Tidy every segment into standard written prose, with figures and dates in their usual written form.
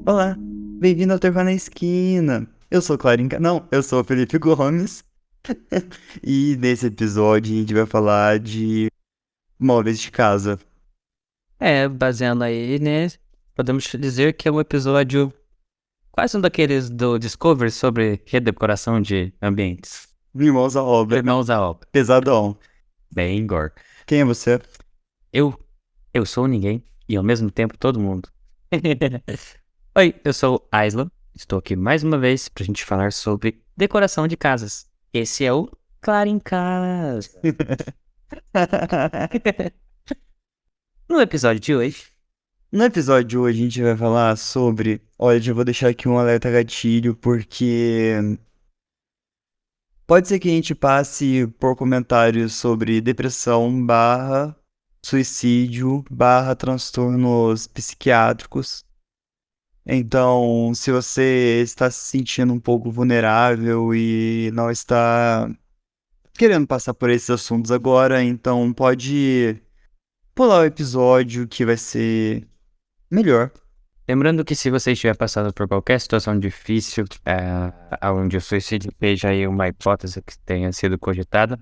Olá, bem-vindo ao Terra na Esquina. Eu sou Não, eu sou o Felipe Gomes. E nesse episódio a gente vai falar de móveis de casa. Baseando aí, né? Podemos dizer que é um episódio quase um daqueles do Discovery sobre redecoração de ambientes. Irmãos à obra, Irmãos à obra. pesadão. Bem, Igor. Quem é você? Eu, eu sou ninguém e ao mesmo tempo todo mundo. Oi, eu sou Aislan. Estou aqui mais uma vez pra gente falar sobre decoração de casas. Esse é o Claro em Casa. No episódio de hoje, No episódio de hoje a gente vai falar sobre. Olha, já vou deixar aqui um alerta gatilho, porque pode ser que a gente passe por comentários sobre depressão barra suicídio barra transtornos psiquiátricos. Então, se você está se sentindo um pouco vulnerável e não está querendo passar por esses assuntos agora, então pode pular o episódio que vai ser melhor. lembrando que se você estiver passando por qualquer situação difícil, onde o suicídio seja aí uma hipótese que tenha sido cogitada,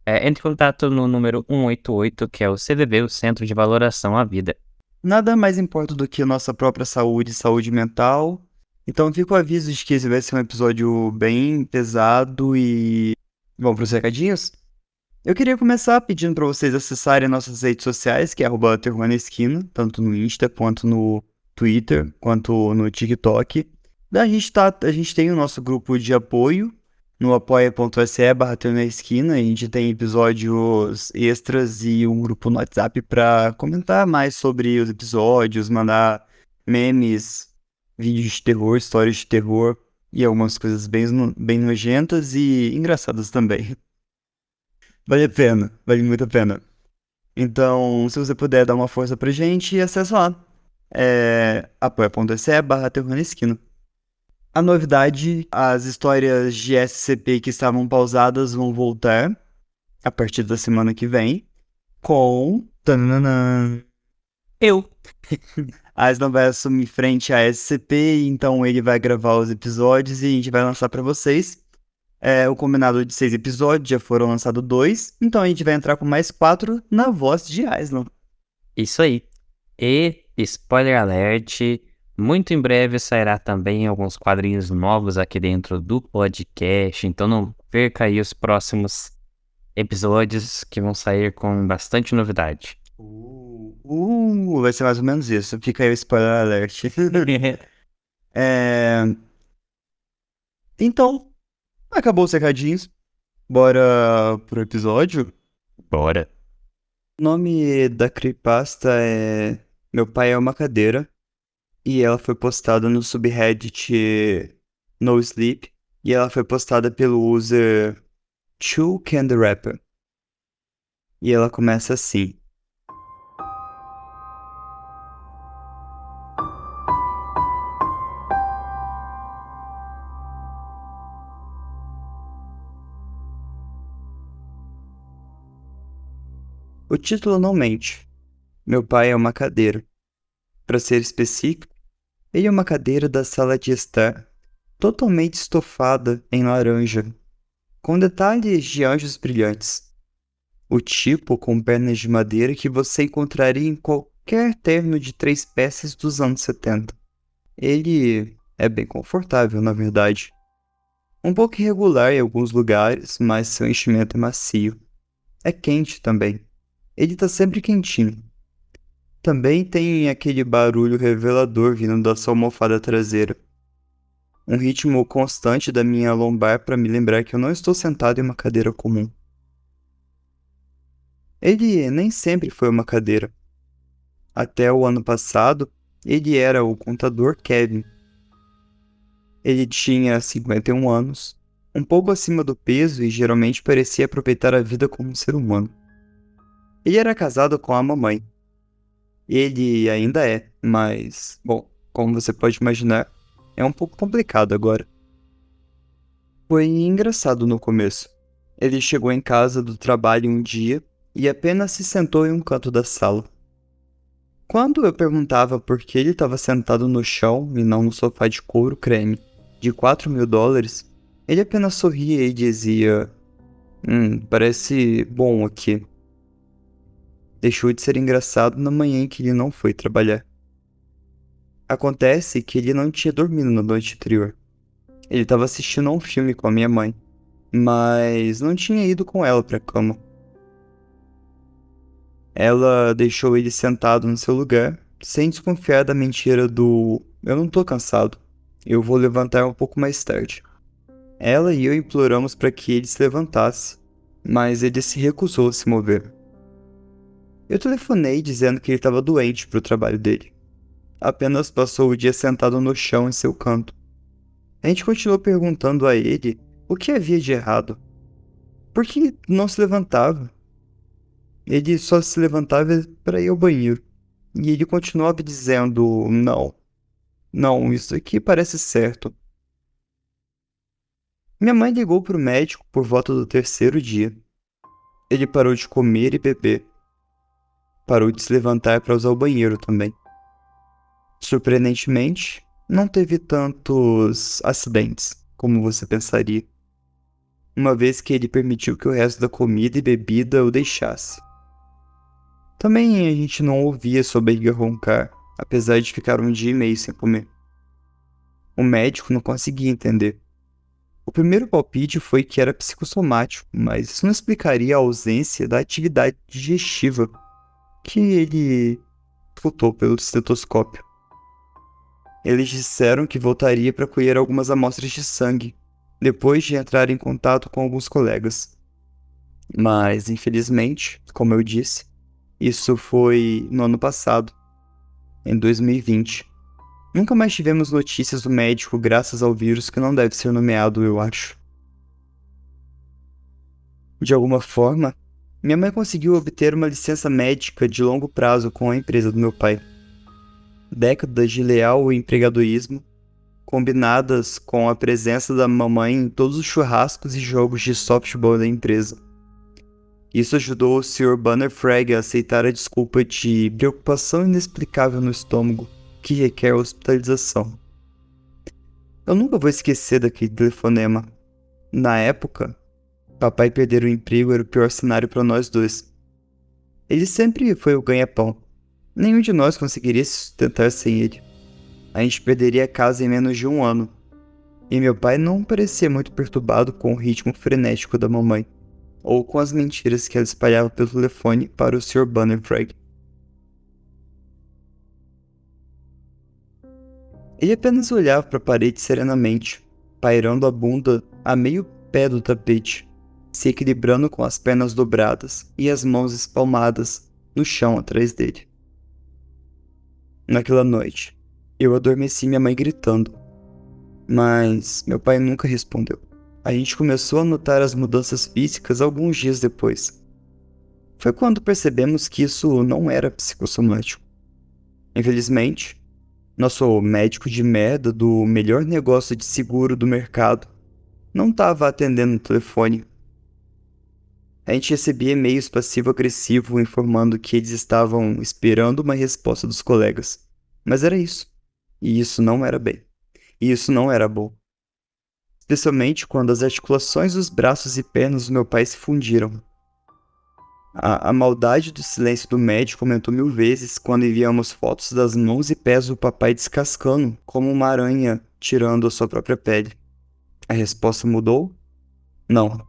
entre em contato no número 188, que é o CVV, o Centro de Valoração à Vida. Nada mais importa do que a nossa própria saúde, saúde mental. Então fica o aviso de que esse vai ser um episódio bem pesado e vamos para os recadinhos? Eu queria começar pedindo para vocês acessarem nossas redes sociais, que é @terror na esquina, tanto no Insta quanto no Twitter, quanto no TikTok. A gente tem o nosso grupo de apoio no apoia.se/terror na esquina. A gente tem episódios extras e um grupo no WhatsApp para comentar mais sobre os episódios, mandar memes, vídeos de terror, histórias de terror e algumas coisas bem nojentas e engraçadas também. Vale a pena, vale muito a pena. Então, se você puder dar uma força pra gente, acessa lá. É apoia.se/terror na esquina. A novidade, as histórias de SCP que estavam pausadas vão voltar a partir da semana que vem com... Tananã. Eu. Aslan vai assumir frente à SCP, então ele vai gravar os episódios e a gente vai lançar pra vocês. O combinado de 6 episódios, já foram lançados 2, então a gente vai entrar com mais 4 na voz de Aslan. Isso aí. E, spoiler alert, muito em breve sairá também alguns quadrinhos novos aqui dentro do podcast, então não perca aí os próximos episódios que vão sair com bastante novidade. Vai ser mais ou menos isso. Fica aí o spoiler alert. É, Então, acabou os recadinhos. Bora pro episódio. Bora. O nome da creepypasta é Meu Pai é uma Cadeira. E ela foi postada no subreddit No Sleep. E ela foi postada pelo user Chu Can the Rapper. E ela começa assim. O título não mente. Meu pai é uma cadeira. Para ser específico, ele é uma cadeira da sala de estar, totalmente estofada em laranja, com detalhes de anjos brilhantes. O tipo com pernas de madeira que você encontraria em qualquer terno de 3 peças dos anos 70. Ele é bem confortável, na verdade. Um pouco irregular em alguns lugares, mas seu enchimento é macio. É quente também. Ele tá sempre quentinho. Também tem aquele barulho revelador vindo da sua almofada traseira. Um ritmo constante da minha lombar para me lembrar que eu não estou sentado em uma cadeira comum. Ele nem sempre foi uma cadeira. Até o ano passado, ele era o contador Kevin. Ele tinha 51 anos, um pouco acima do peso e geralmente parecia aproveitar a vida como um ser humano. Ele era casado com a mamãe. Ele ainda é, mas, bom, como você pode imaginar, é um pouco complicado agora. Foi engraçado no começo. Ele chegou em casa do trabalho um dia e apenas se sentou em um canto da sala. Quando eu perguntava por que ele estava sentado no chão e não no sofá de couro creme de $4.000, ele apenas sorria e dizia: parece bom aqui. Deixou de ser engraçado na manhã em que ele não foi trabalhar. Acontece que ele não tinha dormido na noite anterior. Ele estava assistindo a um filme com a minha mãe, mas não tinha ido com ela para a cama. Ela deixou ele sentado no seu lugar, sem desconfiar da mentira do "eu não tô cansado, eu vou levantar um pouco mais tarde". Ela e eu imploramos para que ele se levantasse, mas ele se recusou a se mover. Eu telefonei dizendo que ele estava doente para o trabalho dele. Apenas passou o dia sentado no chão em seu canto. A gente continuou perguntando a ele o que havia de errado. Por que não se levantava? Ele só se levantava para ir ao banheiro. E ele continuava dizendo: não, isso aqui parece certo. Minha mãe ligou para o médico por volta do terceiro dia. Ele parou de comer e beber. Parou de se levantar para usar o banheiro também. Surpreendentemente, não teve tantos acidentes como você pensaria, uma vez que ele permitiu que o resto da comida e bebida o deixasse. Também a gente não ouvia sua barriga roncar, apesar de ficar um dia e meio sem comer. O médico não conseguia entender. O primeiro palpite foi que era psicossomático, mas isso não explicaria a ausência da atividade digestiva que ele escutou pelo estetoscópio. Eles disseram que voltaria para colher algumas amostras de sangue, depois de entrar em contato com alguns colegas. Mas, infelizmente, como eu disse, isso foi no ano passado, em 2020. Nunca mais tivemos notícias do médico graças ao vírus que não deve ser nomeado, eu acho. De alguma forma, minha mãe conseguiu obter uma licença médica de longo prazo com a empresa do meu pai. Décadas de leal empregadorismo, combinadas com a presença da mamãe em todos os churrascos e jogos de softball da empresa. Isso ajudou o Sr. Banner Frag a aceitar a desculpa de preocupação inexplicável no estômago, que requer hospitalização. Eu nunca vou esquecer daquele telefonema. Na época, papai perder o emprego era o pior cenário para nós dois. Ele sempre foi o ganha-pão. Nenhum de nós conseguiria se sustentar sem ele. A gente perderia a casa em menos de um ano. E meu pai não parecia muito perturbado com o ritmo frenético da mamãe, ou com as mentiras que ela espalhava pelo telefone para o Sr. Bannerfrag. Ele apenas olhava para a parede serenamente, pairando a bunda a meio pé do tapete, se equilibrando com as pernas dobradas e as mãos espalmadas no chão atrás dele. Naquela noite, eu adormeci minha mãe gritando, mas meu pai nunca respondeu. A gente começou a notar as mudanças físicas alguns dias depois. Foi quando percebemos que isso não era psicossomático. Infelizmente, nosso médico de merda do melhor negócio de seguro do mercado não estava atendendo o telefone. A gente recebia e-mails passivo-agressivo informando que eles estavam esperando uma resposta dos colegas. Mas era isso. E isso não era bem. E isso não era bom. Especialmente quando as articulações dos braços e pernas do meu pai se fundiram. A maldade do silêncio do médico aumentou 1000 vezes quando enviamos fotos das mãos e pés do papai descascando, como uma aranha tirando a sua própria pele. A resposta mudou? Não.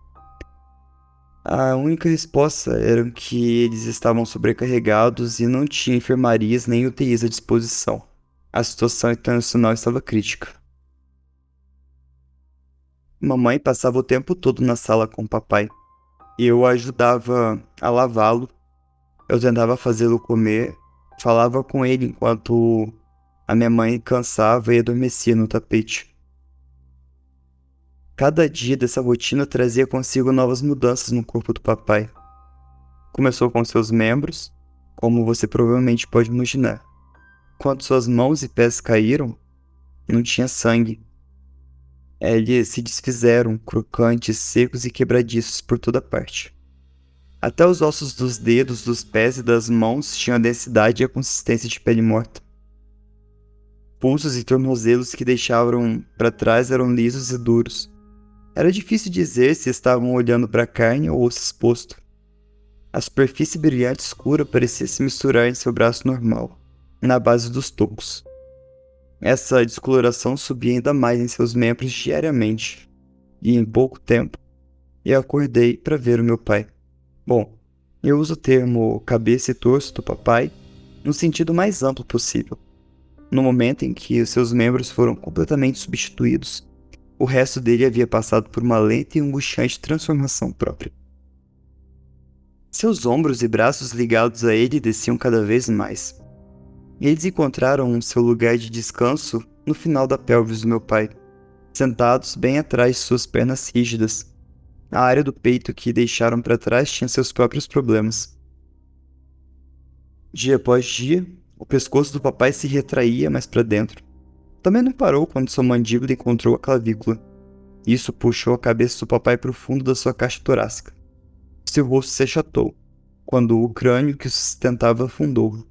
A única resposta era que eles estavam sobrecarregados e não tinha enfermarias nem UTIs à disposição. A situação internacional estava crítica. Mamãe passava o tempo todo na sala com o papai. Eu ajudava a lavá-lo, eu tentava fazê-lo comer, falava com ele enquanto a minha mãe cansava e adormecia no tapete. Cada dia dessa rotina trazia consigo novas mudanças no corpo do papai. Começou com seus membros, como você provavelmente pode imaginar. Quando suas mãos e pés caíram, não tinha sangue. Eles se desfizeram, crocantes, secos e quebradiços por toda parte. Até os ossos dos dedos, dos pés e das mãos tinham a densidade e a consistência de pele morta. Pulsos e tornozelos que deixavam para trás eram lisos e duros. Era difícil dizer se estavam olhando para a carne ou osso exposto. A superfície brilhante escura parecia se misturar em seu braço normal, na base dos tocos. Essa descoloração subia ainda mais em seus membros diariamente, e em pouco tempo, eu acordei para ver o meu pai. Bom, eu uso o termo cabeça e torso do papai no sentido mais amplo possível. No momento em que os seus membros foram completamente substituídos, o resto dele havia passado por uma lenta e angustiante transformação própria. Seus ombros e braços ligados a ele desciam cada vez mais. Eles encontraram seu lugar de descanso no final da pelvis do meu pai, sentados bem atrás de suas pernas rígidas. A área do peito que deixaram para trás tinha seus próprios problemas. Dia após dia, o pescoço do papai se retraía mais para dentro. Também não parou quando sua mandíbula encontrou a clavícula. Isso puxou a cabeça do papai para o fundo da sua caixa torácica. Seu rosto se achatou, quando o crânio que o sustentava afundou,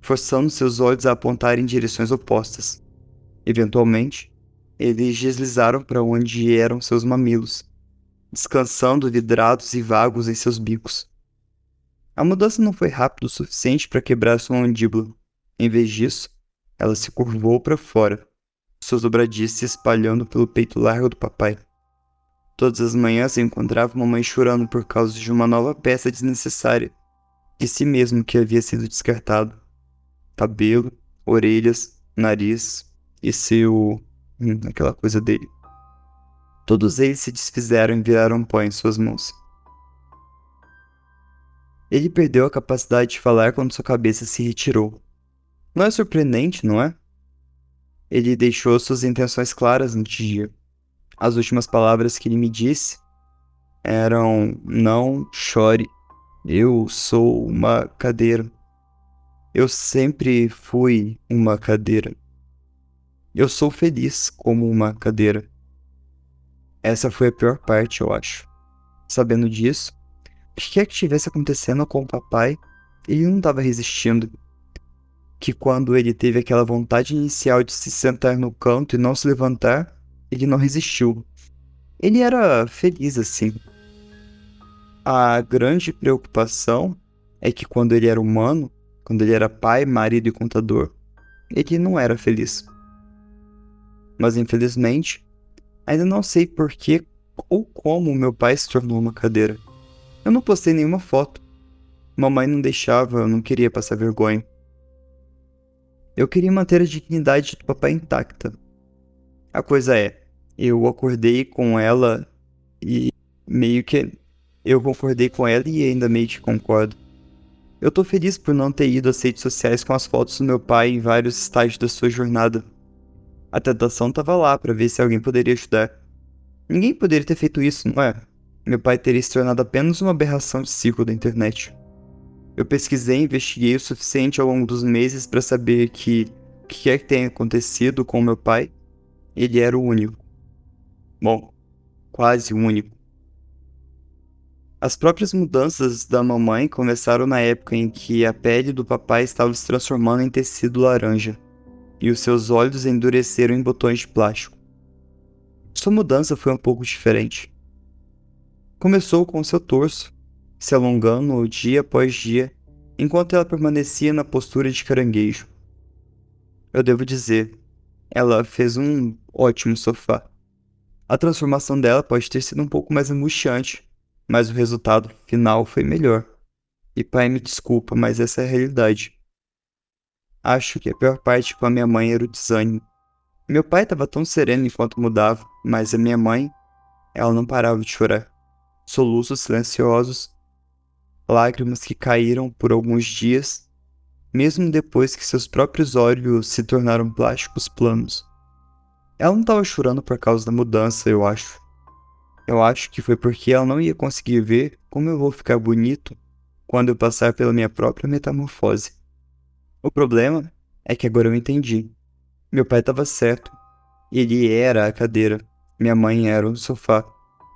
forçando seus olhos a apontar em direções opostas. Eventualmente, eles deslizaram para onde eram seus mamilos, descansando vidrados e vagos em seus bicos. A mudança não foi rápida o suficiente para quebrar sua mandíbula. Em vez disso, ela se curvou para fora, suas dobradiças se espalhando pelo peito largo do papai. Todas as manhãs eu encontrava mamãe chorando por causa de uma nova peça desnecessária, de si mesmo que havia sido descartado. Cabelo, orelhas, nariz e aquela coisa dele. Todos eles se desfizeram e viraram pó em suas mãos. Ele perdeu a capacidade de falar quando sua cabeça se retirou. Não é surpreendente, não é? Ele deixou suas intenções claras no dia. As últimas palavras que ele me disse eram: não chore, eu sou uma cadeira. Eu sempre fui uma cadeira. Eu sou feliz como uma cadeira. Essa foi a pior parte, eu acho. Sabendo disso, o que quer que estivesse acontecendo com o papai, ele não estava resistindo. Que quando ele teve aquela vontade inicial de se sentar no canto e não se levantar, ele não resistiu. Ele era feliz assim. A grande preocupação é que quando ele era humano, quando ele era pai, marido e contador, ele não era feliz. Mas infelizmente, ainda não sei por que ou como meu pai se tornou uma cadeira. Eu não postei nenhuma foto. Mamãe não deixava, eu não queria passar vergonha. Eu queria manter a dignidade do papai intacta. A coisa é, eu acordei com ela e meio que... Eu concordei com ela e ainda meio que concordo. Eu tô feliz por não ter ido às redes sociais com as fotos do meu pai em vários estágios da sua jornada. A tentação tava lá pra ver se alguém poderia ajudar. Ninguém poderia ter feito isso, não é? Meu pai teria se tornado apenas uma aberração de ciclo da internet. Eu pesquisei e investiguei o suficiente ao longo dos meses para saber que o que quer que tenha acontecido com meu pai, ele era o único. Bom, quase o único. As próprias mudanças da mamãe começaram na época em que a pele do papai estava se transformando em tecido laranja, e os seus olhos endureceram em botões de plástico. Sua mudança foi um pouco diferente. Começou com seu torso, se alongando dia após dia, enquanto ela permanecia na postura de caranguejo. Eu devo dizer, ela fez um ótimo sofá. A transformação dela pode ter sido um pouco mais angustiante, mas o resultado final foi melhor. E pai, me desculpa, mas essa é a realidade. Acho que a pior parte com a minha mãe era o desânimo. Meu pai estava tão sereno enquanto mudava, mas a minha mãe, ela não parava de chorar. Soluços silenciosos, lágrimas que caíram por alguns dias, mesmo depois que seus próprios olhos se tornaram plásticos planos. Ela não estava chorando por causa da mudança, eu acho. Eu acho que foi porque ela não ia conseguir ver como eu vou ficar bonito quando eu passar pela minha própria metamorfose. O problema é que agora eu entendi. Meu pai estava certo. Ele era a cadeira, minha mãe era o sofá,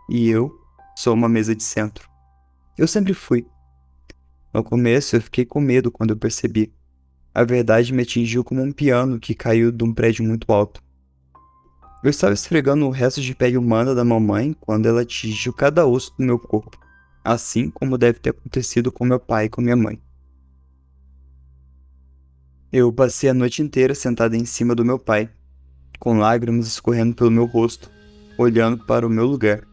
e eu sou uma mesa de centro. Eu sempre fui. No começo, eu fiquei com medo quando eu percebi. A verdade me atingiu como um piano que caiu de um prédio muito alto. Eu estava esfregando o resto de pele humana da mamãe quando ela atingiu cada osso do meu corpo, assim como deve ter acontecido com meu pai e com minha mãe. Eu passei a noite inteira sentada em cima do meu pai, com lágrimas escorrendo pelo meu rosto, olhando para o meu lugar.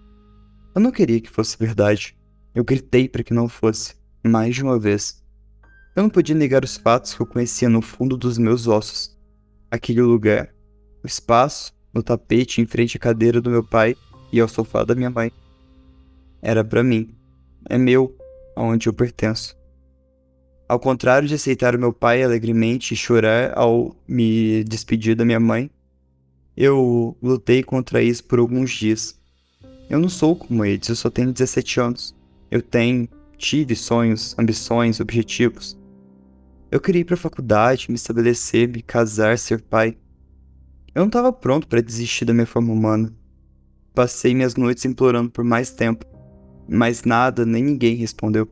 Eu não queria que fosse verdade. Eu gritei para que não fosse, mais de uma vez. Eu não podia negar os fatos que eu conhecia no fundo dos meus ossos. Aquele lugar, o espaço, no tapete em frente à cadeira do meu pai e ao sofá da minha mãe. Era para mim. É meu, aonde eu pertenço. Ao contrário de aceitar o meu pai alegremente e chorar ao me despedir da minha mãe, eu lutei contra isso por alguns dias. Eu não sou como eles, eu só tenho 17 anos. Tive sonhos, ambições, objetivos. Eu queria ir pra faculdade, me estabelecer, me casar, ser pai. Eu não estava pronto para desistir da minha forma humana. Passei minhas noites implorando por mais tempo, mas nada nem ninguém respondeu.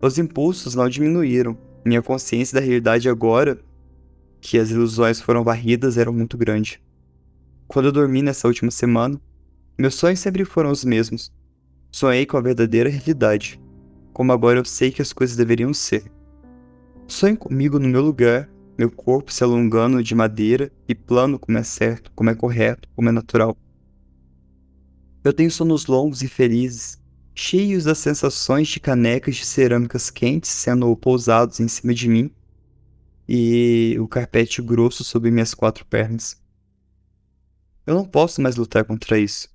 Os impulsos não diminuíram. Minha consciência da realidade agora, que as ilusões foram varridas, era muito grande. Quando eu dormi nessa última semana, meus sonhos sempre foram os mesmos. Sonhei com a verdadeira realidade, como agora eu sei que as coisas deveriam ser. Sonhe comigo no meu lugar, meu corpo se alongando de madeira e plano como é certo, como é correto, como é natural. Eu tenho sonos longos e felizes, cheios das sensações de canecas de cerâmicas quentes sendo pousados em cima de mim e o carpete grosso sobre minhas 4 pernas. Eu não posso mais lutar contra isso.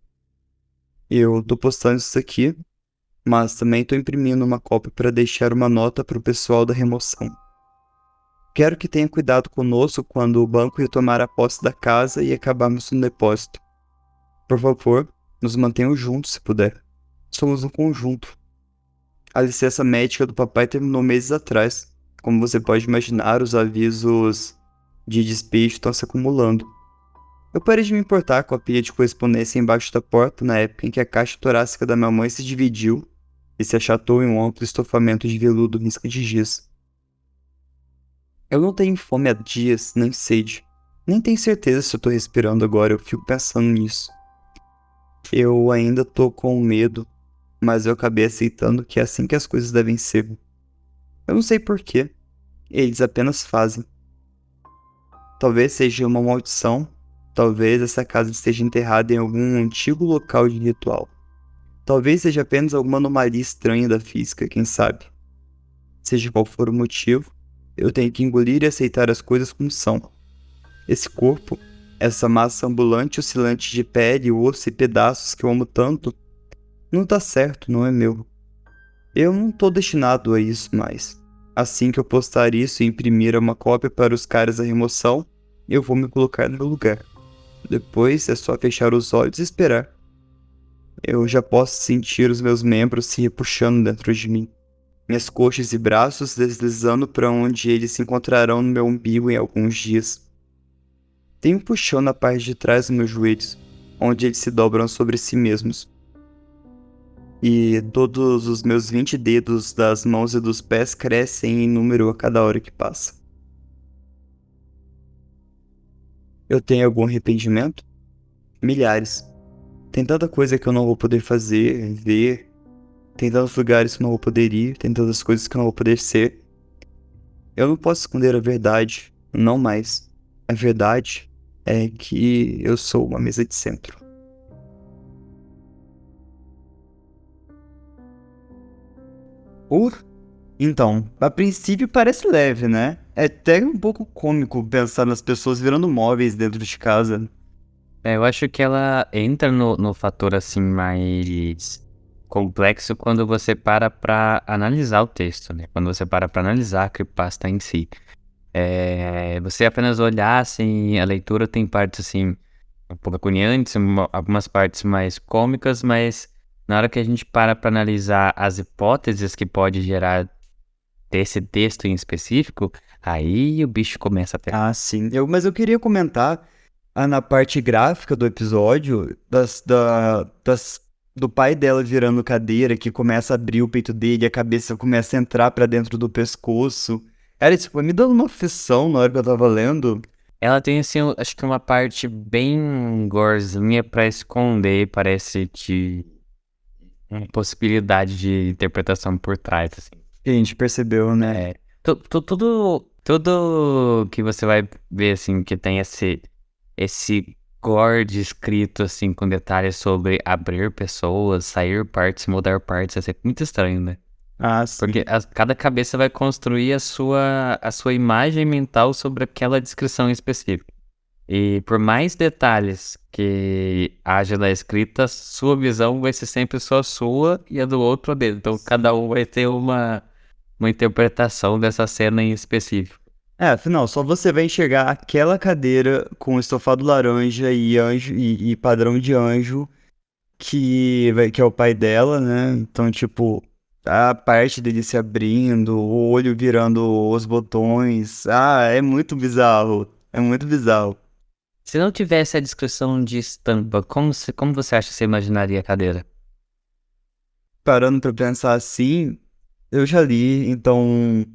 Eu tô postando isso aqui, mas também tô imprimindo uma cópia para deixar uma nota para o pessoal da remoção. Quero que tenha cuidado conosco quando o banco retomar a posse da casa e acabarmos no depósito. Por favor, nos mantenham juntos se puder. Somos um conjunto. A licença médica do papai terminou meses atrás. Como você pode imaginar, os avisos de despejo estão se acumulando. Eu parei de me importar com a pilha de correspondência embaixo da porta na época em que a caixa torácica da minha mãe se dividiu e se achatou em um amplo estofamento de veludo risca de giz. Eu não tenho fome há dias, nem sede. Nem tenho certeza se eu tô respirando agora, eu fico pensando nisso. Eu ainda tô com medo, mas eu acabei aceitando que é assim que as coisas devem ser. Eu não sei porquê, eles apenas fazem. Talvez seja uma maldição, talvez essa casa esteja enterrada em algum antigo local de ritual. Talvez seja apenas alguma anomalia estranha da física, quem sabe. Seja qual for o motivo, eu tenho que engolir e aceitar as coisas como são. Esse corpo, essa massa ambulante oscilante de pele, osso e pedaços que eu amo tanto, não tá certo, não é meu. Eu não tô destinado a isso mais. Assim que eu postar isso e imprimir uma cópia para os caras da remoção, eu vou me colocar no meu lugar. Depois é só fechar os olhos e esperar. Eu já posso sentir os meus membros se repuxando dentro de mim. Minhas coxas e braços deslizando para onde eles se encontrarão no meu umbigo em alguns dias. Tem um puxão na parte de trás dos meus joelhos, onde eles se dobram sobre si mesmos. E todos os meus 20 dedos das mãos e dos pés crescem em número a cada hora que passa. Eu tenho algum arrependimento? Milhares. Tem tanta coisa que eu não vou poder fazer, ver. Tem tantos lugares que eu não vou poder ir, tem tantas coisas que eu não vou poder ser. Eu não posso esconder a verdade, não mais. A verdade é que eu sou uma mesa de centro. Então, a princípio parece leve, né? É até um pouco cômico pensar nas pessoas virando móveis dentro de casa. Eu acho que ela entra no fator assim mais complexo quando você para pra analisar o texto, né? Quando você para pra analisar a creepypasta em si. Você apenas olhar assim, a leitura tem partes assim um pouco agoniantes, algumas partes mais cômicas, mas na hora que a gente para pra analisar as hipóteses que pode gerar desse texto em específico, aí o bicho começa a pegar. Ah, sim. Mas eu queria comentar na parte gráfica do episódio das do pai dela virando cadeira, que começa a abrir o peito dele, a cabeça começa a entrar pra dentro do pescoço. Cara, isso foi me dando uma aflição na hora que eu tava lendo. Ela tem, assim, acho que uma parte bem gorezinha pra esconder, parece que uma possibilidade de interpretação por trás, assim. Que a gente percebeu, né? É, tudo que você vai ver, assim, que tem esse gore descrito, assim, com detalhes sobre abrir pessoas, sair partes, mudar partes, é sempre muito estranho, né? Ah, Porque sim. cada cabeça vai construir a sua imagem mental sobre aquela descrição específica. E por mais detalhes que haja na escrita, sua visão vai ser sempre só a sua e a do outro a dele. Então cada um vai ter uma interpretação dessa cena em específico. É, afinal, só você vai enxergar aquela cadeira com estofado laranja e anjo e padrão de anjo que é o pai dela, né? Então, tipo, a parte dele se abrindo, o olho virando os botões. Ah, é muito bizarro. É muito bizarro. Se não tivesse a descrição de estampa, como você acha que você imaginaria a cadeira? Parando pra pensar assim, eu já li, então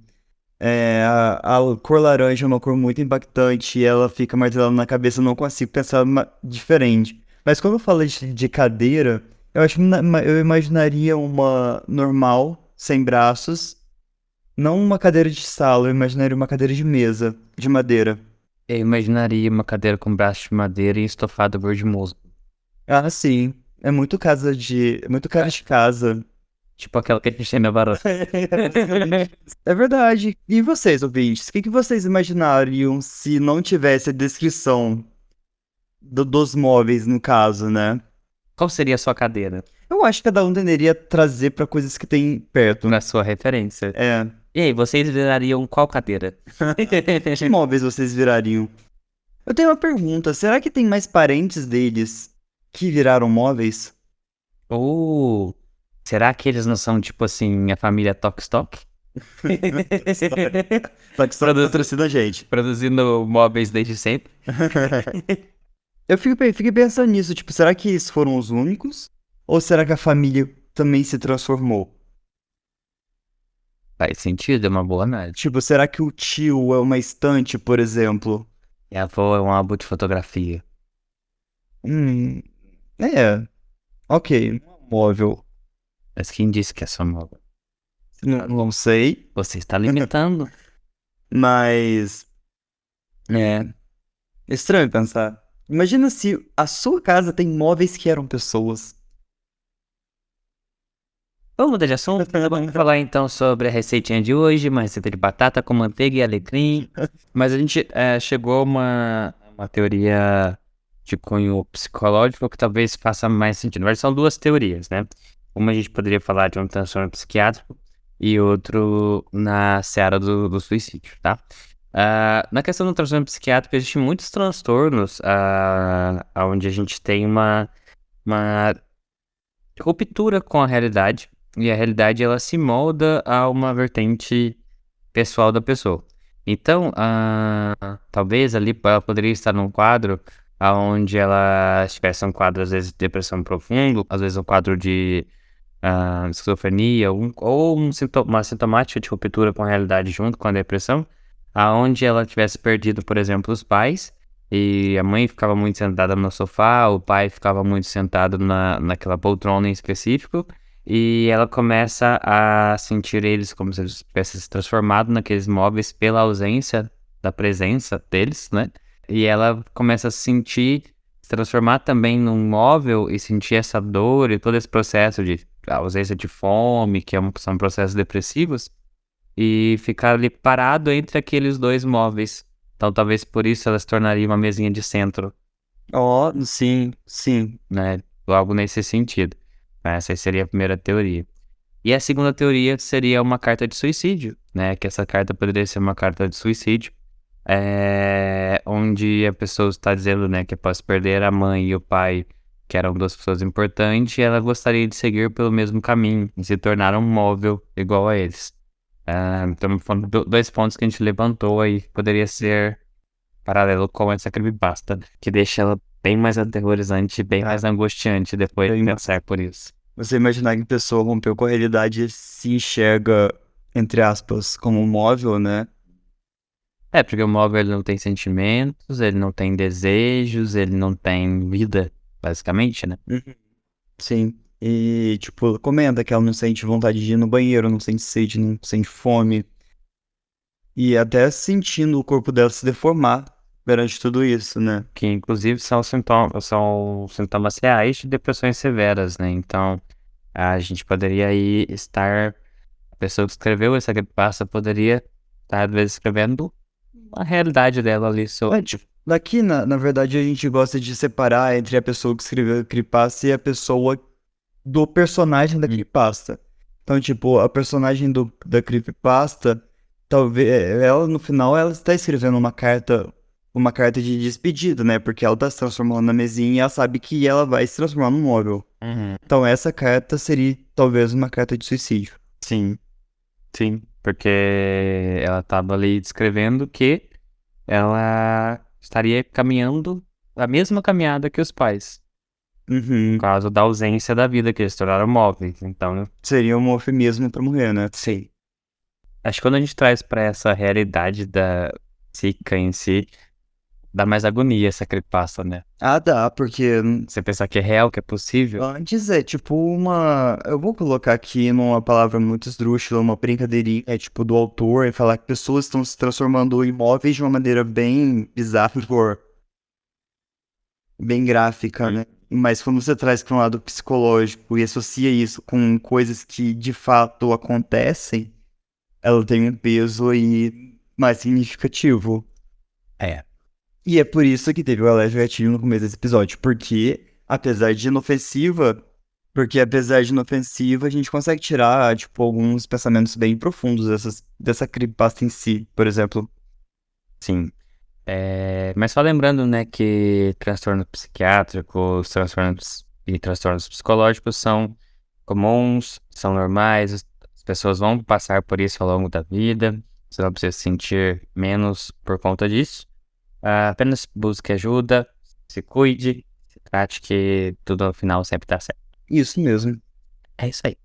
a cor laranja é uma cor muito impactante e ela fica martelando na cabeça, eu não consigo pensar diferente. Mas quando eu falo de cadeira, eu acho que eu imaginaria uma normal, sem braços, não uma cadeira de sala, eu imaginaria uma cadeira de mesa, de madeira. Eu imaginaria uma cadeira com braço de madeira e estofado verde musgo. Ah, sim, é muito cara de casa. Tipo aquela que a gente tem na varanda. É verdade. E vocês, ouvintes, o que vocês imaginariam se não tivesse a descrição dos móveis, no caso, né? Qual seria a sua cadeira? Eu acho que cada um deveria trazer pra coisas que tem perto. Na sua referência. É. E aí, vocês virariam qual cadeira? Que móveis vocês virariam? Eu tenho uma pergunta. Será que tem mais parentes deles que viraram móveis? Ou será que eles não são, tipo assim, a família Tokstok? Só que só patrocina a gente. Produzindo móveis desde sempre? Fiquei pensando nisso, tipo, será que eles foram os únicos? Ou será que a família também se transformou? Faz sentido, é uma boa análise. Tipo, será que o tio é uma estante, por exemplo? E a avó é um álbum de fotografia. Hum, é, ok, móvel. Mas quem disse que é só móvel? Não sei, Você está limitando. mas é estranho pensar. Imagina se a sua casa tem móveis que eram pessoas. Vamos mudar de assunto. Vamos falar então sobre a receitinha de hoje, uma receita de batata com manteiga e alecrim. Mas a gente chegou a uma teoria de cunho psicológico que talvez faça mais sentido. Mas são duas teorias, né? Uma a gente poderia falar de um transtorno psiquiátrico e outro na seara do suicídio, tá? Na questão do transtorno psiquiátrico, existem muitos transtornos onde a gente tem uma ruptura com a realidade e a realidade ela se molda a uma vertente pessoal da pessoa. Então, talvez ali ela poderia estar num quadro onde ela estivesse um quadro, às vezes, de depressão profundo, às vezes um quadro de esquizofrenia, ou uma sintomática de ruptura com a realidade junto com a depressão, aonde ela tivesse perdido, por exemplo, os pais, e a mãe ficava muito sentada no sofá, o pai ficava muito sentado naquela poltrona em específico, e ela começa a sentir eles como se eles tivessem se transformado naqueles móveis pela ausência da presença deles, né? E ela começa a se transformar também num móvel e sentir essa dor e todo esse processo de ausência de fome, que são processos depressivos, e ficar ali parado entre aqueles dois móveis. Então talvez por isso ela se tornaria uma mesinha de centro, Ó, sim, sim. né? Algo nesse sentido. Essa aí seria a primeira teoria. E a segunda teoria seria uma carta de suicídio, né? Que essa carta poderia ser uma carta de suicídio, onde a pessoa está dizendo, né, que após perder a mãe e o pai, que eram duas pessoas importantes, ela gostaria de seguir pelo mesmo caminho e se tornar um móvel igual a eles. Então, foram dois pontos que a gente levantou aí, poderia ser paralelo com essa creepypasta, que deixa ela bem mais aterrorizante, bem mais angustiante depois de pensar por isso. Você imaginar que a pessoa rompeu com a realidade e se enxerga, entre aspas, como um móvel, né? É, porque o móvel ele não tem sentimentos, ele não tem desejos, ele não tem vida, basicamente, né? Uhum. Sim. E, tipo, ela comenta que ela não sente vontade de ir no banheiro, não sente sede, não sente fome. E até sentindo o corpo dela se deformar perante tudo isso, né? Que inclusive são sintomas reais de depressões severas, né? Então, a gente poderia aí estar, a pessoa que escreveu essa creepypasta poderia estar, às vezes, escrevendo a realidade dela ali sobre. Daqui, na verdade, a gente gosta de separar entre a pessoa que escreveu a creepypasta e a pessoa do personagem da creepypasta. Então, tipo, a personagem da creepypasta, talvez, ela, no final, ela está escrevendo uma carta de despedida, né? Porque ela tá se transformando na mesinha e ela sabe que ela vai se transformar num móvel. Então, essa carta seria, talvez, uma carta de suicídio. Sim, sim, porque ela estava ali descrevendo que ela estaria caminhando a mesma caminhada que os pais, Uhum. por causa da ausência da vida, que eles se tornaram móveis. Então, Seria um eufemismo pra morrer, né? sim. Acho que quando a gente traz pra essa realidade da psica em si, dá mais agonia essa creepypasta, né? Ah, dá, porque Você pensar que é real, que é possível. antes é tipo uma. Eu vou colocar aqui numa palavra muito esdrúxula, uma brincadeirinha, tipo, do autor, e falar que pessoas estão se transformando em imóveis de uma maneira bem bizarra, bem gráfica, né? Mas quando você traz para um lado psicológico e associa isso com coisas que de fato acontecem, ela tem um peso aí mais significativo. É. E é por isso que teve o alerta gatilho no começo desse episódio, apesar de inofensiva, a gente consegue tirar, tipo, alguns pensamentos bem profundos dessa creepypasta em si, por exemplo. Sim. Mas só lembrando, né, que transtornos psiquiátricos, transtornos e transtornos psicológicos são comuns, são normais, as pessoas vão passar por isso ao longo da vida, você não precisa se sentir menos por conta disso. Apenas busque ajuda, se cuide, se trate que tudo no final sempre dá certo. Isso mesmo. É isso aí.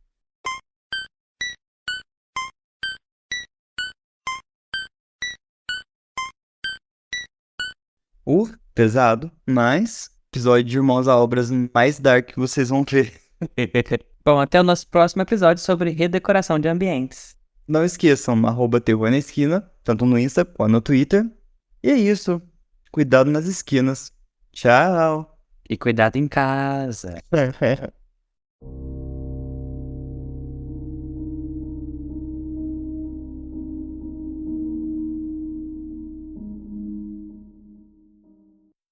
Pesado, mas episódio de Irmãos à Obras mais dark que vocês vão ver. Bom, até o nosso próximo episódio sobre redecoração de ambientes. Não esqueçam, @terror na esquina, tanto no Insta quanto no Twitter. E é isso. Cuidado nas esquinas. Tchau. E cuidado em casa.